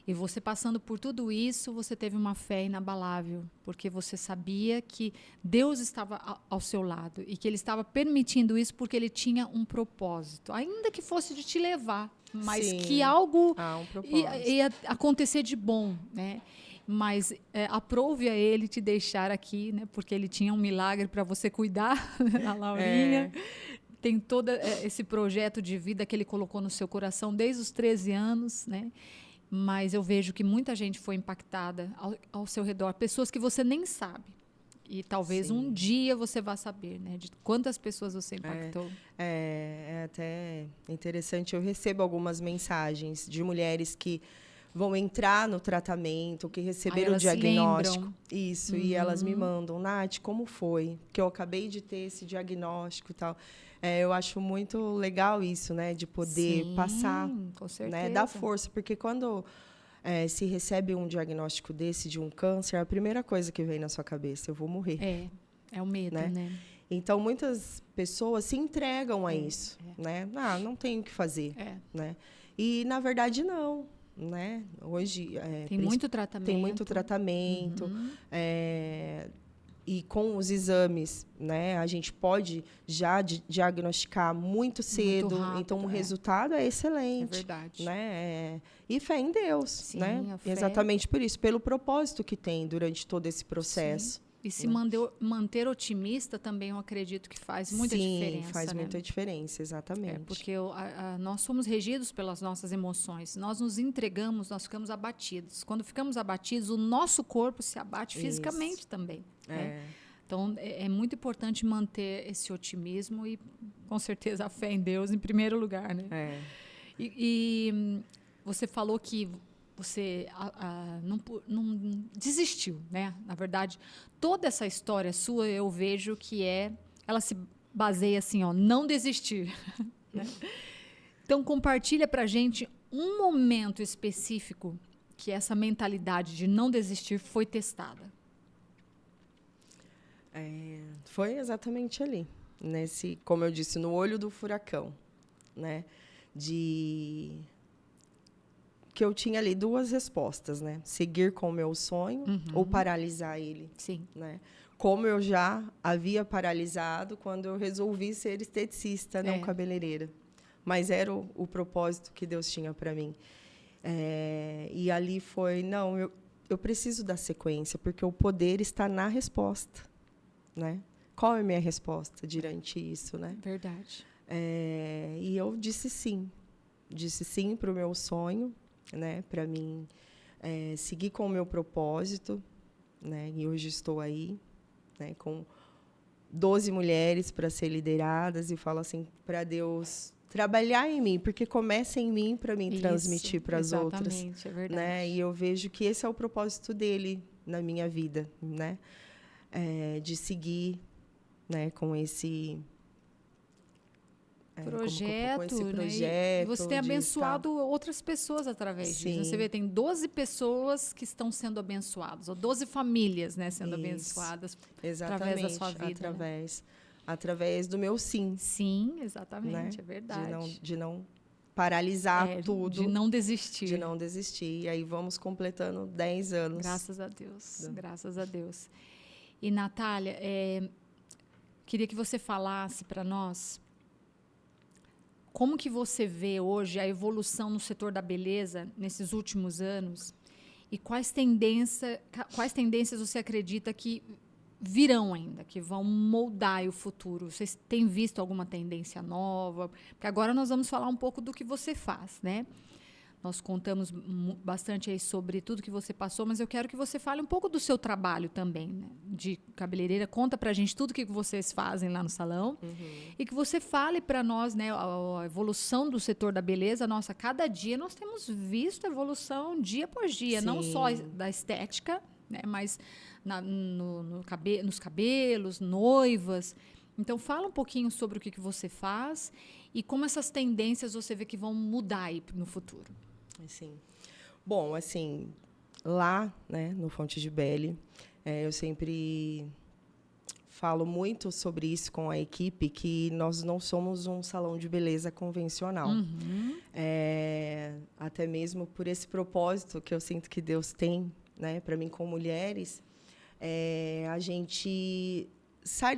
E você passando por tudo isso, você teve uma fé inabalável, porque você sabia que Deus estava ao seu lado e que Ele estava permitindo isso porque Ele tinha um propósito, ainda que fosse de te levar, mas Sim. que algo um ia acontecer de bom, né? Mas aprove a Ele te deixar aqui, né? Porque Ele tinha um milagre para você cuidar, a Laurinha. Tem todo esse projeto de vida que Ele colocou no seu coração desde os 13 anos, né? Mas eu vejo que muita gente foi impactada ao seu redor, pessoas que você nem sabe. E talvez um dia você vá saber, né? De quantas pessoas você impactou. É até interessante. Eu recebo algumas mensagens de mulheres que vão entrar no tratamento, que receberam o diagnóstico. Isso, e elas me mandam, Nath, como foi? Porque eu acabei de ter esse diagnóstico e tal. Eu acho muito legal isso, né? De poder passar, com certeza. né? Dar força, porque quando se recebe um diagnóstico desse, de um câncer, a primeira coisa que vem na sua cabeça, eu vou morrer. É o medo, né? Então, muitas pessoas se entregam a isso, né? Não tenho o que fazer, né? E, na verdade, não, né? Hoje... tem muito tratamento. Tem muito tratamento. E com os exames, né? A gente pode já diagnosticar muito cedo. Muito rápido, então, o resultado é excelente. É verdade. Né? E fé em Deus, Sim, né? a fé. Exatamente por isso, pelo propósito que tem durante todo esse processo. Sim. E se manter otimista também, eu acredito que faz muita diferença. Sim, faz né? muita diferença, exatamente. Porque nós somos regidos pelas nossas emoções. Nós nos entregamos, nós ficamos abatidos. Quando ficamos abatidos, o nosso corpo se abate fisicamente também. Né? Então, é muito importante manter esse otimismo e, com certeza, a fé em Deus em primeiro lugar. Né? E você falou que você não desistiu, né? Na verdade, toda essa história sua, eu vejo que ela se baseia assim, não desistir. Né? Então, compartilha pra gente um momento específico que essa mentalidade de não desistir foi testada. Foi exatamente ali, nesse, como eu disse, no olho do furacão, né? Que eu tinha ali duas respostas, né? Seguir com o meu sonho ou paralisar ele. Sim. Né? Como eu já havia paralisado quando eu resolvi ser esteticista, não cabeleireira. Mas era o propósito que Deus tinha para mim. E ali foi, não, eu preciso da sequência, porque o poder está na resposta. Né? Qual é a minha resposta diante isso? Né? Verdade. E eu disse sim. Disse sim para o meu sonho, né? Para mim seguir com o meu propósito. Né? E hoje estou aí, né? Com 12 mulheres para ser lideradas e falo assim, para Deus trabalhar em mim, porque começa em mim para mim transmitir para as outras. Exatamente, é verdade. Né? E eu vejo que esse é o propósito dele na minha vida, né? De seguir, né, com esse projeto, com esse né? projeto. E você tem abençoado outras pessoas através disso. Você vê, tem 12 pessoas que estão sendo abençoadas, ou 12 famílias, né, sendo abençoadas através da sua vida. Através do meu sim. Sim, exatamente, né? É verdade. De não paralisar tudo. De não desistir. De não desistir. E aí vamos completando 10 anos. Graças a Deus, graças a Deus. E, Natália, queria que você falasse para nós como que você vê hoje a evolução no setor da beleza nesses últimos anos e quais tendências você acredita que virão ainda, que vão moldar o futuro? Vocês têm visto alguma tendência nova? Porque agora nós vamos falar um pouco do que você faz, né? Nós contamos bastante aí sobre tudo que você passou, mas eu quero que você fale um pouco do seu trabalho também, né? De cabeleireira. Conta pra gente tudo que vocês fazem lá no salão e que você fale para nós, né, a evolução do setor da beleza. Nossa, cada dia nós temos visto evolução dia após dia, Sim. não só da estética, né, mas nos cabelos, noivas. Então, fala um pouquinho sobre o que você faz e como essas tendências você vê que vão mudar aí no futuro. Sim. Bom, assim, lá, né, no Fonte de Belle, eu sempre falo muito sobre isso com a equipe, que nós não somos um salão de beleza convencional. Até mesmo por esse propósito que eu sinto que Deus tem, né, para mim com mulheres, a gente sai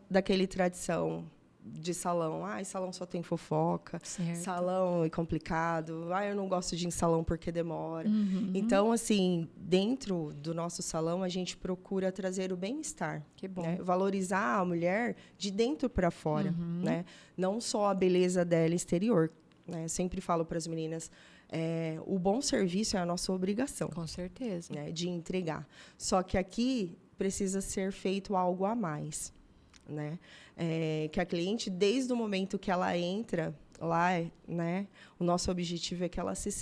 daquele tradição de salão. Salão só tem fofoca. Certo. Salão é complicado. Eu não gosto de ir em salão porque demora. Então, assim, dentro do nosso salão, a gente procura trazer o bem-estar. Que bom. Né? Valorizar a mulher de dentro para fora. Né? Não só a beleza dela exterior. Né? Eu sempre falo para as meninas, o bom serviço é a nossa obrigação. Com certeza. Né? De entregar. Só que aqui precisa ser feito algo a mais. Né? Que a cliente, desde o momento que ela entra lá, né, o nosso objetivo é que ela se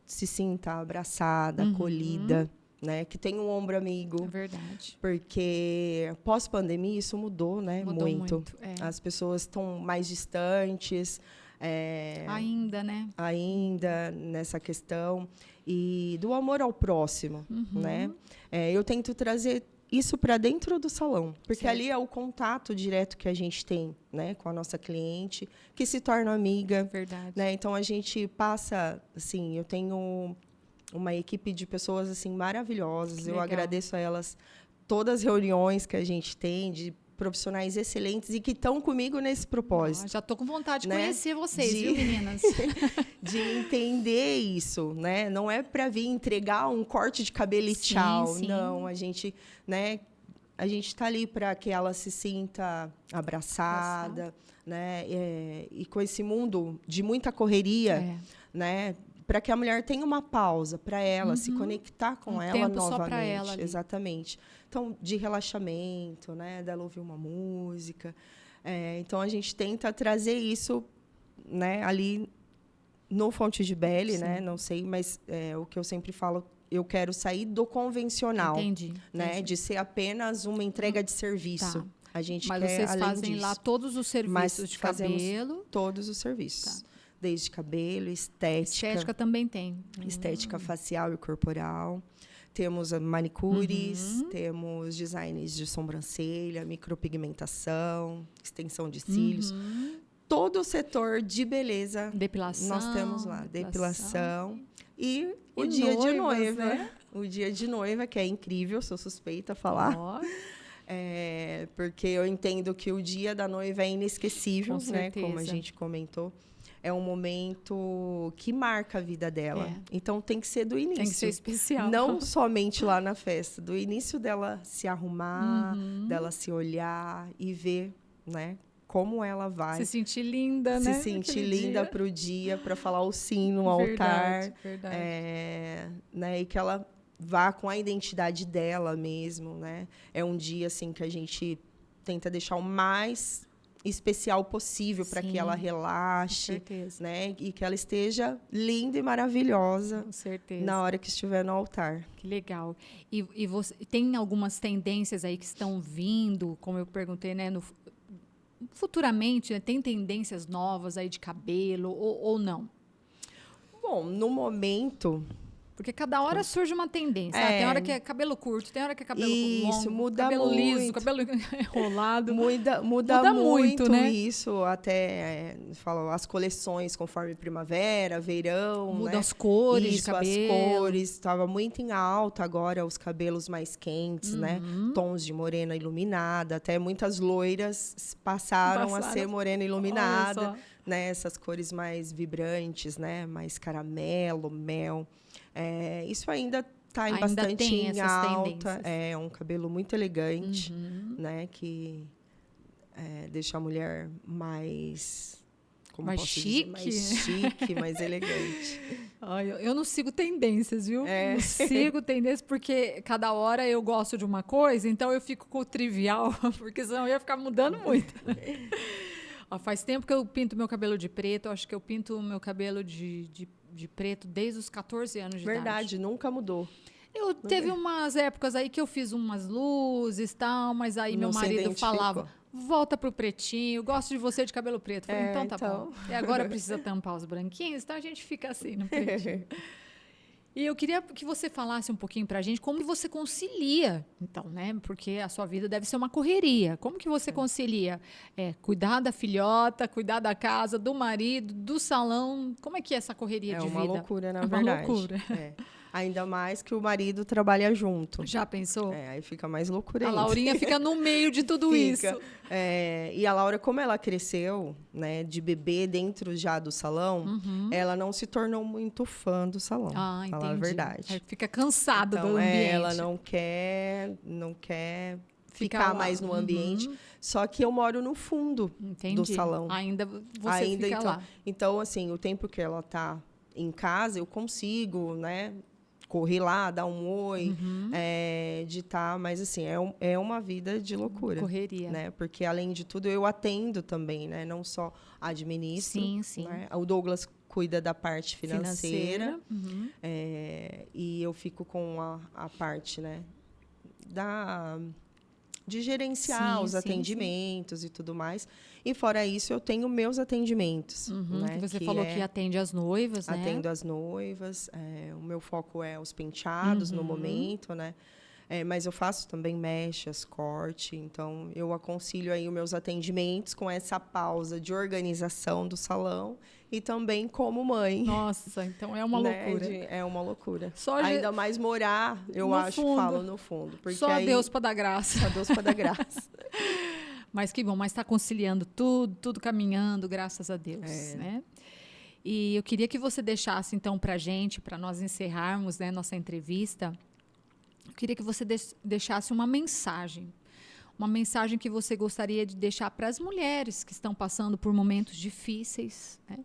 sinta abraçada, acolhida, né, que tenha um ombro amigo. É verdade. Porque pós-pandemia isso mudou, né, Mudou muito. As pessoas estão mais distantes. Ainda, né? Ainda nessa questão e do amor ao próximo, né? Eu tento trazer isso para dentro do salão, porque ali é o contato direto que a gente tem, né, com a nossa cliente, que se torna amiga. Verdade. Né? Então a gente passa, assim, eu tenho uma equipe de pessoas assim maravilhosas. Eu agradeço a elas todas as reuniões que a gente tem de profissionais excelentes e que estão comigo nesse propósito. Já estou com vontade de né? conhecer vocês, viu, meninas? De entender isso, né? Não é para vir entregar um corte de cabelo e tchau. Sim. Não, a gente, né? A gente está ali para que ela se sinta abraçada, né? E com esse mundo de muita correria, né? Para que a mulher tenha uma pausa para ela se conectar com ela tempo novamente. Só para ela ali. Exatamente. Então, de relaxamento, né? Dela ouvir uma música. Então, a gente tenta trazer isso, né? Ali no Fonte de Belle, né? Não sei, mas o que eu sempre falo, eu quero sair do convencional. Entendi. Né? De ser apenas uma entrega de serviço. Tá. A gente mas quer, vocês além fazem disso, lá todos os serviços de cabelo? Todos os serviços. Tá. desde cabelo, estética. Estética também tem. Estética facial e corporal. Temos manicures, temos designs de sobrancelha, micropigmentação, extensão de cílios. Todo o setor de beleza Depilação. nós temos lá. Depilação. E o dia de noiva. Né? O dia de noiva, que é incrível, sou suspeita a falar. Porque eu entendo que o dia da noiva é inesquecível, né? Como a gente comentou. É um momento que marca a vida dela. Então, tem que ser do início. Tem que ser especial. Não somente lá na festa. Do início dela se arrumar, dela se olhar e ver, né? Como ela vai. Se sentir linda, né? Se sentir linda para o dia, para falar o sim no altar. Verdade. Né? E que ela vá com a identidade dela mesmo, né? É um dia, assim, que a gente tenta deixar o mais especial possível para que ela relaxe, com certeza. Né? E que ela esteja linda e maravilhosa, com certeza, na hora que estiver no altar. Que legal. E você tem algumas tendências aí que estão vindo, como eu perguntei, né? Futuramente, né, tem tendências novas aí de cabelo ou não? Bom, no momento... Porque cada hora surge uma tendência. Tem hora que é cabelo curto, tem hora que é cabelo longo, muda cabelo muito. liso, cabelo enrolado. Muda muito, né? Isso. Até falo, as coleções conforme primavera, verão. Muda né? as cores de cabelo. As cores. Estava muito em alta agora os cabelos mais quentes, né? Tons de morena iluminada. Até muitas loiras passaram a ser morena iluminada. Né? Essas cores mais vibrantes, né? Mais caramelo, mel. Isso ainda está bastante em alta. É um cabelo muito elegante, né? Que deixa a mulher mais... mais chique? Mais chique, mais elegante. Eu não sigo tendências, viu? Não sigo tendências porque cada hora eu gosto de uma coisa, então eu fico com o trivial, porque senão eu ia ficar mudando muito. Faz tempo que eu pinto meu cabelo de preto, acho que eu pinto o meu cabelo de preto desde os 14 anos de idade. Verdade, nunca mudou. Teve umas épocas aí que eu fiz umas luzes e tal, mas aí meu marido falava, volta pro pretinho, gosto de você de cabelo preto. Eu falei, então tá bom. E agora precisa tampar os branquinhos, então a gente fica assim no pretinho. E eu queria que você falasse um pouquinho pra gente como você concilia, então, né? Porque a sua vida deve ser uma correria. Como que você concilia? Cuidar da filhota, cuidar da casa, do marido, do salão. Como é que é essa correria de vida? É uma loucura, na verdade. É uma loucura. Ainda mais que o marido trabalha junto. Já pensou? Aí fica mais loucura ainda. A Laurinha fica no meio de tudo isso. E a Laura, como ela cresceu, né, de bebê dentro já do salão, ela não se tornou muito fã do salão. Entendi. Falar a verdade. Fica cansada do ambiente. Ela não quer ficar mais no ambiente. Só que eu moro no fundo do salão. Ainda você fica lá. Então, assim, o tempo que ela está em casa, eu consigo, né, correr lá, dar um oi, mas assim, é uma vida de loucura. Correria. Né? Porque, além de tudo, eu atendo também, né? Não só administro. Sim. Né? O Douglas cuida da parte financeira. E eu fico com a parte, né, de gerenciar os atendimentos e tudo mais. E, fora isso, eu tenho meus atendimentos. Né, que você falou que atende as noivas, né? Atendo as noivas. O meu foco é os penteados no momento, né? Mas eu faço também mechas, corte. Então, eu aconselho aí os meus atendimentos com essa pausa de organização do salão e também como mãe. Nossa, então é uma loucura. É uma loucura. Ainda mais morar, eu acho, falo no fundo. Porque só Deus para dar graça. Só Deus para dar graça. Mas que bom, mas está conciliando tudo caminhando, graças a Deus, né? E eu queria que você deixasse, então, para a gente, para nós encerrarmos, né, nossa entrevista, eu queria que você deixasse uma mensagem que você gostaria de deixar para as mulheres que estão passando por momentos difíceis, né?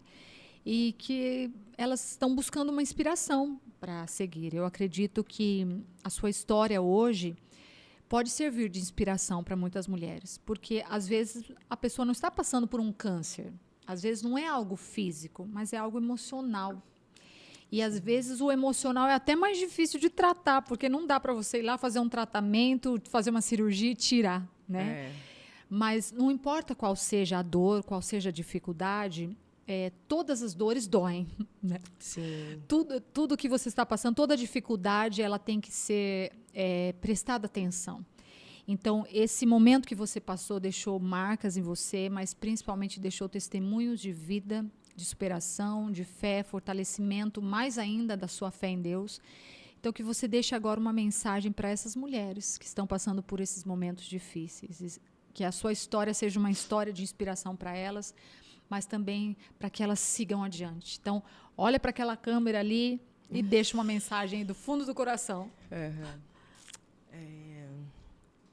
E que elas estão buscando uma inspiração para seguir. Eu acredito que a sua história hoje pode servir de inspiração para muitas mulheres, porque às vezes a pessoa não está passando por um câncer, às vezes não é algo físico, mas é algo emocional. E às vezes o emocional é até mais difícil de tratar, porque não dá para você ir lá fazer um tratamento, fazer uma cirurgia e tirar, né? Mas não importa qual seja a dor, qual seja a dificuldade, todas as dores doem, né? Sim. Tudo que você está passando, toda dificuldade, ela tem que ser prestada atenção. Então, esse momento que você passou deixou marcas em você, mas principalmente deixou testemunhos de vida, de superação, de fé, fortalecimento, mais ainda da sua fé em Deus. Então, que você deixe agora uma mensagem para essas mulheres que estão passando por esses momentos difíceis. Que a sua história seja uma história de inspiração para elas, mas também para que elas sigam adiante. Então, olha para aquela câmera ali e deixa uma mensagem do fundo do coração.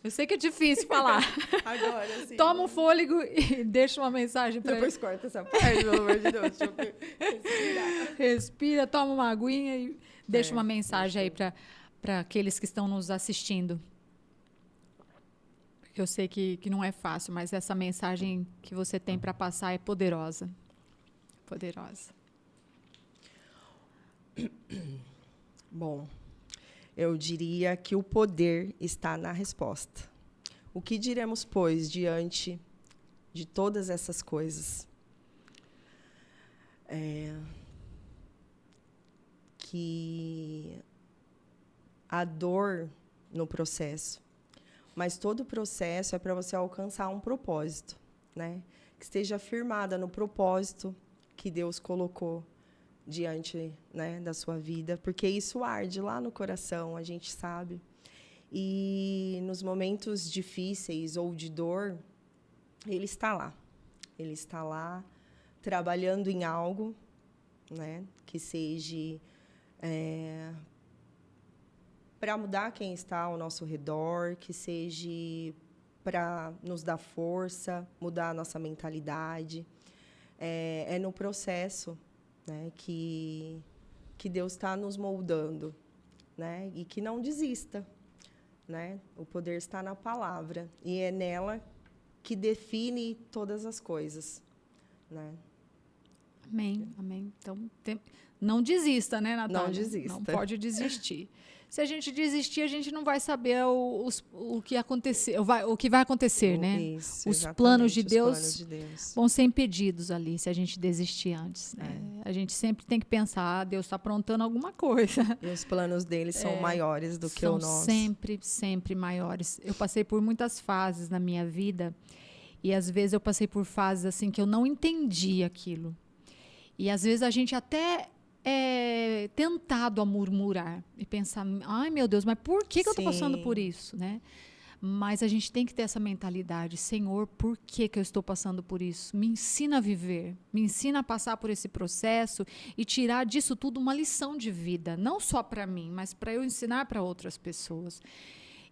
Eu sei que é difícil falar. Agora sim. Toma um fôlego e deixa uma mensagem para Depois corta essa parte, pelo amor de Deus. Deixa eu respirar. Respira, toma uma aguinha e deixa uma mensagem aí para aqueles que estão nos assistindo. Eu sei que não é fácil, mas essa mensagem que você tem para passar é poderosa. Poderosa. Bom, eu diria que o poder está na resposta. O que diremos, pois, diante de todas essas coisas? Que a dor no processo, mas todo o processo é para você alcançar um propósito, né? Que esteja firmada no propósito que Deus colocou diante, né, da sua vida, porque isso arde lá no coração, a gente sabe. E nos momentos difíceis ou de dor, Ele está lá. Ele está lá trabalhando em algo, né, que seja para mudar quem está ao nosso redor, que seja para nos dar força, mudar a nossa mentalidade. É no processo, né, que Deus está nos moldando, né, e que não desista, né? O poder está na palavra e é nela que define todas as coisas, né? Amém, amém. Então, não desista, né, Natália? Não desista. Não pode desistir. Se a gente desistir, a gente não vai saber o que aconteceu, o que vai acontecer, né? Isso, os planos de Deus planos de Deus vão ser impedidos ali, se a gente desistir antes, né? A gente sempre tem que pensar, Deus está aprontando alguma coisa. E os planos dele são maiores do que o nosso. São sempre, sempre maiores. Eu passei por muitas fases na minha vida e, às vezes, eu passei por fases assim que eu não entendi aquilo. E, às vezes, a gente até é tentado a murmurar e pensar, ai, meu Deus, mas por que eu estou passando por isso, né? Mas a gente tem que ter essa mentalidade, Senhor, por que eu estou passando por isso? Me ensina a viver, me ensina a passar por esse processo e tirar disso tudo uma lição de vida, não só para mim, mas para eu ensinar para outras pessoas.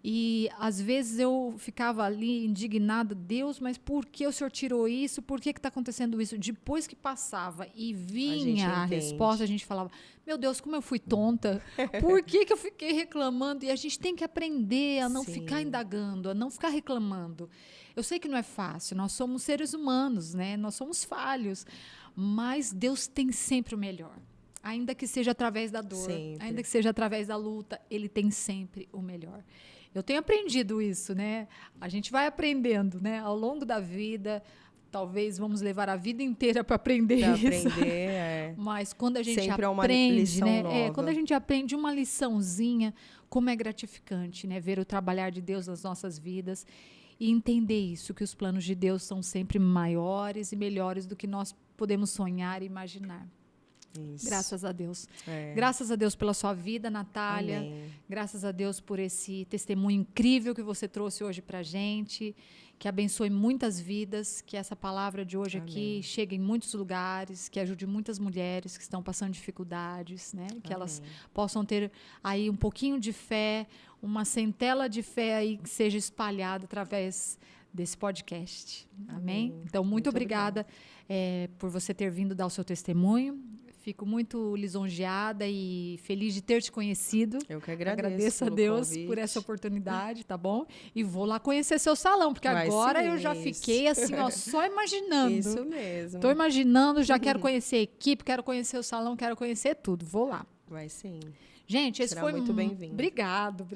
E, às vezes, eu ficava ali indignada, Deus, mas por que o Senhor tirou isso? Por que está acontecendo isso? Depois que passava e vinha a resposta, a gente falava, meu Deus, como eu fui tonta. Por que eu fiquei reclamando? E a gente tem que aprender a não ficar indagando, a não ficar reclamando. Eu sei que não é fácil, nós somos seres humanos, né? Nós somos falhos, mas Deus tem sempre o melhor. Ainda que seja através da dor, ainda que seja através da luta, Ele tem sempre o melhor. Eu tenho aprendido isso, né? A gente vai aprendendo, né? Ao longo da vida, talvez vamos levar a vida inteira para aprender isso. Mas quando a gente sempre aprende, né? Quando a gente aprende uma liçãozinha, como é gratificante, né? Ver o trabalhar de Deus nas nossas vidas e entender isso, que os planos de Deus são sempre maiores e melhores do que nós podemos sonhar e imaginar. Isso. Graças a Deus. Graças a Deus pela sua vida, Natália. Amém. Graças a Deus por esse testemunho incrível que você trouxe hoje para a gente. Que abençoe muitas vidas. Que essa palavra de hoje aqui chegue em muitos lugares. Que ajude muitas mulheres que estão passando dificuldades, né? Que elas possam ter aí um pouquinho de fé, uma centela de fé aí que seja espalhada através desse podcast. Amém? Então, muito obrigada por você ter vindo dar o seu testemunho. Fico muito lisonjeada e feliz de ter te conhecido. Eu que agradeço. Agradeço a Deus por essa oportunidade, tá bom? E vou lá conhecer seu salão, porque agora eu já fiquei assim, ó, só imaginando. Isso mesmo. Estou imaginando, já quero conhecer a equipe, quero conhecer o salão, quero conhecer tudo. Vou lá. Vai sim. Gente, esse Será foi muito bem-vindo. Obrigado.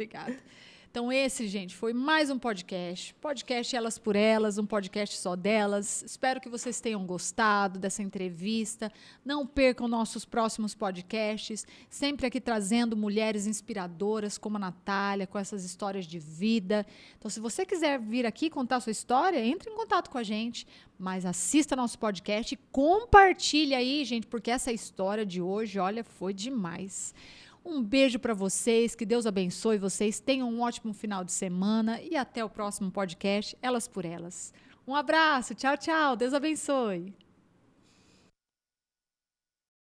Então, esse, gente, foi mais um podcast. Podcast Elas por Elas, um podcast só delas. Espero que vocês tenham gostado dessa entrevista. Não percam nossos próximos podcasts, sempre aqui trazendo mulheres inspiradoras como a Natália, com essas histórias de vida. Então, se você quiser vir aqui contar sua história, entre em contato com a gente, mas assista nosso podcast e compartilhe aí, gente, porque essa história de hoje, olha, foi demais. Um beijo para vocês, que Deus abençoe vocês, tenham um ótimo final de semana e até o próximo podcast, Elas por Elas. Um abraço, tchau, tchau, Deus abençoe.